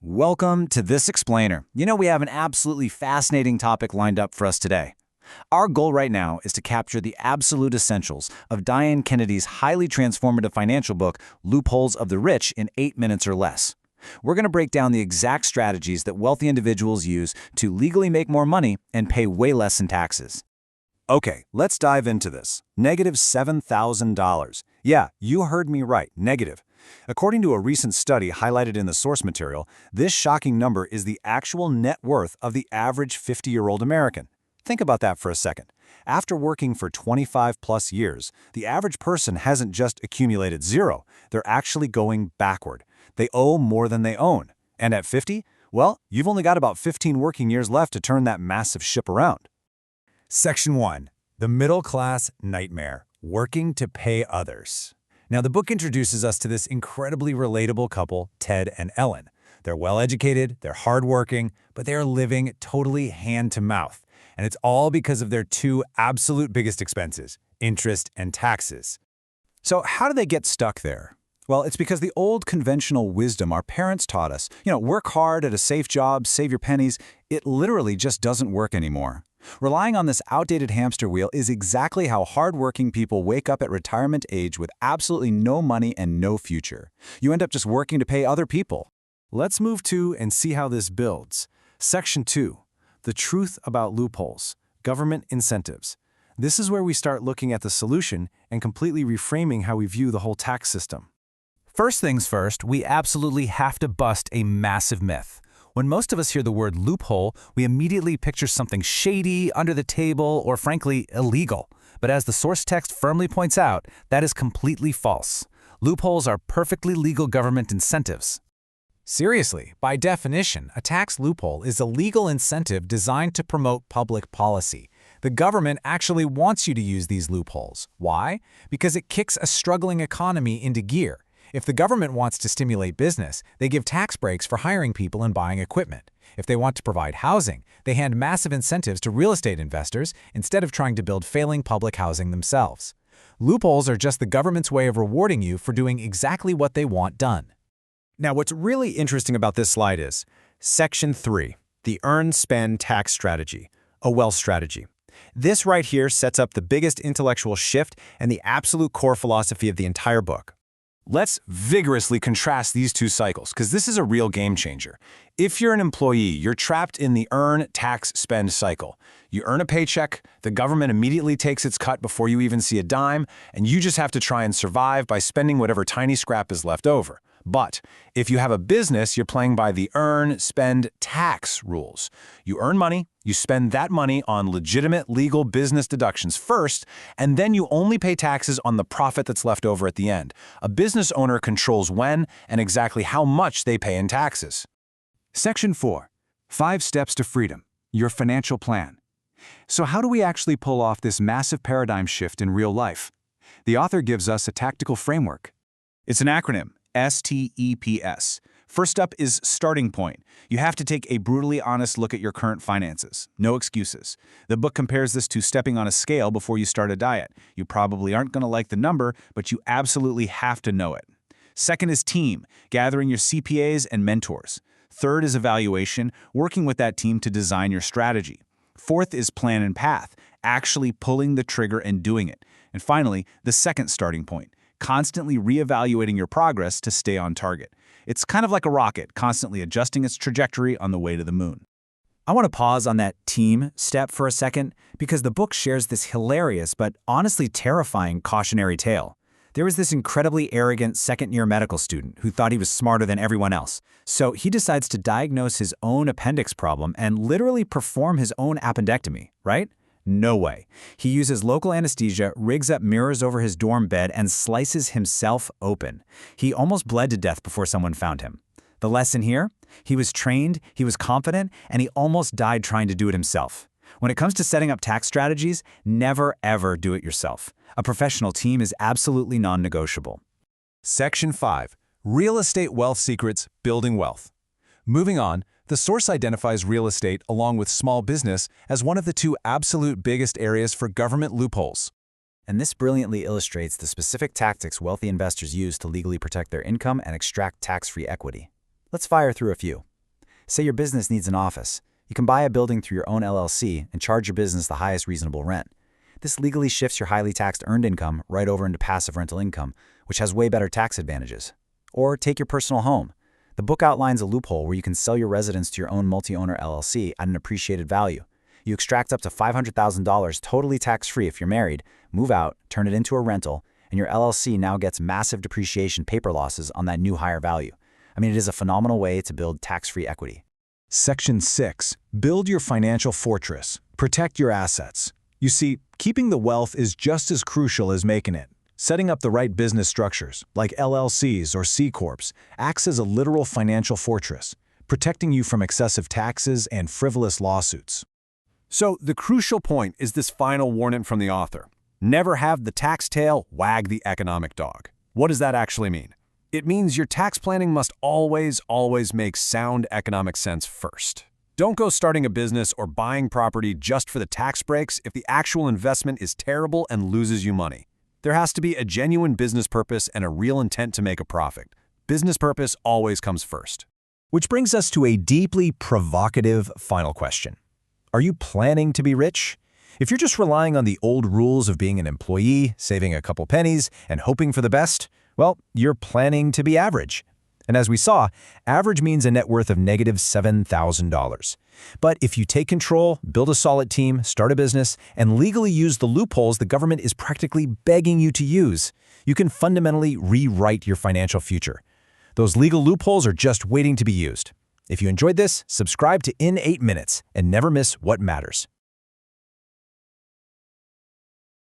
Welcome to This Explainer. You know, we have an absolutely fascinating topic lined up for us today. Our goal right now is to capture the absolute essentials of Diane Kennedy's highly transformative financial book, Loopholes of the Rich, in 8 minutes or less. We're going to break down the exact strategies that wealthy individuals use to legally make more money and pay way less in taxes. Okay, let's dive into this. -$7,000. Yeah, you heard me right, negative. According to a recent study highlighted in the source material, this shocking number is the actual net worth of the average 50-year-old American. Think about that for a second. After working for 25-plus years, the average person hasn't just accumulated zero, they're actually going backward. They owe more than they own. And at 50, well, you've only got about 15 working years left to turn that massive ship around. Section 1. The Middle Class Nightmare. Working to pay others. Now, the book introduces us to this incredibly relatable couple, Ted and Ellen. They're well-educated, they're hardworking, but they are living totally hand-to-mouth. And it's all because of their two absolute biggest expenses, interest and taxes. So how do they get stuck there? Well, it's because the old conventional wisdom our parents taught us, work hard at a safe job, save your pennies, it literally just doesn't work anymore. Relying on this outdated hamster wheel is exactly how hardworking people wake up at retirement age with absolutely no money and no future. You end up just working to pay other people. Let's move to and see how this builds. Section 2. The truth about loopholes. Government incentives. This is where we start looking at the solution and completely reframing how we view the whole tax system. First things first, we absolutely have to bust a massive myth. When most of us hear the word loophole, we immediately picture something shady, under the table, or frankly, illegal. But as the source text firmly points out, that is completely false. Loopholes are perfectly legal government incentives. Seriously, by definition, a tax loophole is a legal incentive designed to promote public policy. The government actually wants you to use these loopholes. Why? Because it kicks a struggling economy into gear. If the government wants to stimulate business, they give tax breaks for hiring people and buying equipment. If they want to provide housing, they hand massive incentives to real estate investors instead of trying to build failing public housing themselves. Loopholes are just the government's way of rewarding you for doing exactly what they want done. Now, what's really interesting about this slide is Section 3, the Earn-Spend Tax Strategy, a wealth strategy. This right here sets up the biggest intellectual shift and the absolute core philosophy of the entire book. Let's vigorously contrast these two cycles, because this is a real game changer. If you're an employee, you're trapped in the earn, tax, spend cycle. You earn a paycheck, the government immediately takes its cut before you even see a dime, and you just have to try and survive by spending whatever tiny scrap is left over. But if you have a business, you're playing by the earn, spend, tax rules. You earn money, you spend that money on legitimate legal business deductions first, and then you only pay taxes on the profit that's left over at the end. A business owner controls when and exactly how much they pay in taxes. Section 4. 5 Steps to Freedom. Your financial plan. So how do we actually pull off this massive paradigm shift in real life? The author gives us a tactical framework. It's an acronym. STEPS. First up is starting point. You have to take a brutally honest look at your current finances. No excuses. The book compares this to stepping on a scale before you start a diet. You probably aren't going to like the number, but you absolutely have to know it. Second is team, gathering your CPAs and mentors. Third is evaluation, working with that team to design your strategy. Fourth is plan and path, actually pulling the trigger and doing it. And finally, the second starting point. Constantly reevaluating your progress to stay on target. It's kind of like a rocket, constantly adjusting its trajectory on the way to the moon. I want to pause on that team step for a second, because the book shares this hilarious but honestly terrifying cautionary tale. There was this incredibly arrogant second-year medical student who thought he was smarter than everyone else. So he decides to diagnose his own appendix problem and literally perform his own appendectomy, right? No way. He uses local anesthesia, rigs up mirrors over his dorm bed, and slices himself open. He almost bled to death before someone found him. The lesson here? He was trained, he was confident, and he almost died trying to do it himself. When it comes to setting up tax strategies, never ever do it yourself. A professional team is absolutely non-negotiable. Section 5. Real Estate Wealth Secrets, Building Wealth. Moving on, the source identifies real estate along with small business as one of the two absolute biggest areas for government loopholes. And this brilliantly illustrates the specific tactics wealthy investors use to legally protect their income and extract tax-free equity. Let's fire through a few. Say your business needs an office. You can buy a building through your own LLC and charge your business the highest reasonable rent. This legally shifts your highly taxed earned income right over into passive rental income, which has way better tax advantages. Or take your personal home. The book outlines a loophole where you can sell your residence to your own multi-owner LLC at an appreciated value. You extract up to $500,000 totally tax-free if you're married, move out, turn it into a rental, and your LLC now gets massive depreciation paper losses on that new higher value. I mean, it is a phenomenal way to build tax-free equity. Section 6. Build your financial fortress. Protect your assets. You see, keeping the wealth is just as crucial as making it. Setting up the right business structures, like LLCs or C-Corps, acts as a literal financial fortress, protecting you from excessive taxes and frivolous lawsuits. So the crucial point is this final warning from the author. Never have the tax tail wag the economic dog. What does that actually mean? It means your tax planning must always make sound economic sense first. Don't go starting a business or buying property just for the tax breaks if the actual investment is terrible and loses you money. There has to be a genuine business purpose and a real intent to make a profit. Business purpose always comes first. Which brings us to a deeply provocative final question. Are you planning to be rich? If you're just relying on the old rules of being an employee, saving a couple pennies, and hoping for the best, well, you're planning to be average. And as we saw, average means a net worth of negative $7,000. But if you take control, build a solid team, start a business, and legally use the loopholes the government is practically begging you to use, you can fundamentally rewrite your financial future. Those legal loopholes are just waiting to be used. If you enjoyed this, subscribe to In 8 Minutes and never miss what matters.